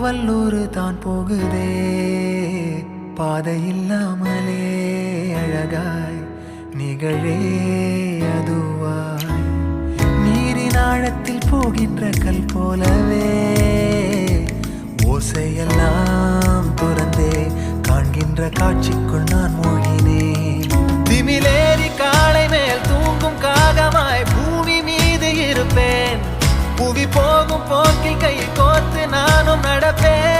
வல்லூர் தான் போகுதே பாதை இல்லாமலே அழகாய் நிகழே அதுவாய் நீரின் ஆழத்தில் போகின்ற கல் போலவே ஓசையெல்லாம் துறந்தே காண்கின்ற காட்சிக்குள் நான் மூழ்கினேன். திமிலேறி காளை மேல் தூங்கும் காகமாய் பூமி மீது இருப்பேன். புவி போகும் போக்கில் கையில் கோர்த்து நானும் நடப்பேன்.